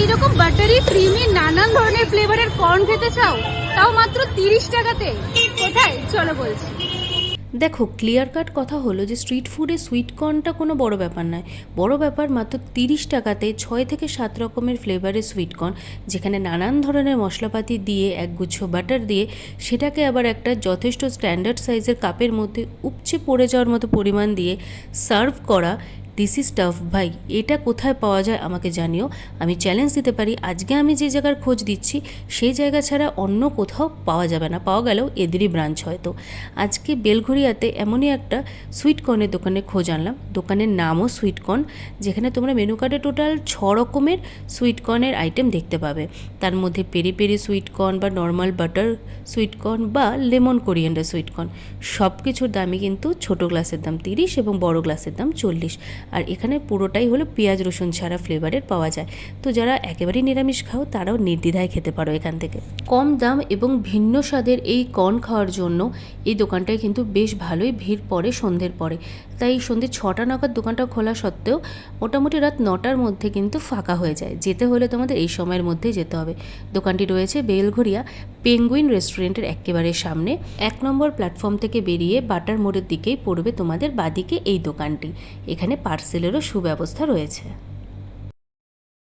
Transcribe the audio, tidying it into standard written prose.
এইরকম buttery creamy নানান ধরনের ফ্লেভারের কর্ন খেতে চাও, তাও মাত্র 30 টাকাতে? কোথায় চলো বলছি। দেখো, ক্লিয়ার কাট কথা হলো যে স্ট্রিট ফুডে সুইট কর্নটা কোনো বড় ব্যাপার নয়। বড় ব্যাপার মাত্র 30 টাকাতে 6 থেকে 7 রকমের ফ্লেভারের সুইট কর্ন, যেখানে নানান ধরনের মশলাপাতি দিয়ে একগুচ্ছ বাটার দিয়ে সেটাকে আবার একটা যথেষ্ট স্ট্যান্ডার্ড সাইজের কাপের মধ্যে উপচে পড়ে যাওয়ার মতো পরিমাণ দিয়ে সার্ভ করা। দিস ইজ টাফ ভাই। এটা কোথায় পাওয়া যায় আমাকে জানিও। আমি চ্যালেঞ্জ দিতে পারি, আজকে আমি যে জায়গার খোঁজ দিচ্ছি সেই জায়গা ছাড়া অন্য কোথাও পাওয়া যাবে না। পাওয়া গেলেও এদেরই ব্রাঞ্চ হয়তো। আজকে বেলঘড়িয়াতে এমনই একটা সুইট কর্নের দোকানে খোঁজ আনলাম। দোকানের নামও সুইট কর্ন, যেখানে তোমরা মেনু কার্ডে টোটাল 6 রকমের সুইট কর্নের আইটেম দেখতে পাবে। তার মধ্যে পেরি পেরি সুইট কর্ন বা নর্মাল বাটার সুইট কর্ন বা লেমন কোরিয়েন্ডার সুইট কর্ন, সব কিছুর দামই কিন্তু ছোটো গ্লাসের দাম 30 এবং বড় গ্লাসের দাম 40। আর এখানে পুরোটাই হলো পেঁয়াজ রসুন ছাড়া ফ্লেভারের পাওয়া যায়। তো যারা একেবারেই নিরামিষ খাও তারাও নির্দ্বিধায় খেতে পারো এখান থেকে। কম দাম এবং ভিন্ন স্বাদের এই কর্ন খাওয়ার জন্য এই দোকানটায় কিন্তু বেশ ভালোই ভিড় পড়ে সন্ধ্যের পরে। তাই সন্ধ্যে 6টা নাগাদ দোকানটা খোলা সত্ত্বেও মোটামুটি রাত 9টার মধ্যে কিন্তু ফাঁকা হয়ে যায়। যেতে হলে তোমাদের এই সময়ের মধ্যেই যেতে হবে। দোকানটি রয়েছে বেলঘড়িয়া পেঙ্গুইন রেস্টুরেন্টের একেবারে সামনে। 1 নম্বর প্ল্যাটফর্ম থেকে বেরিয়ে বাটার মোড়ের দিকেই পড়বে তোমাদের বাদিকে এই দোকানটি। এখানে পার্সেলেরও সুব্যবস্থা রয়েছে।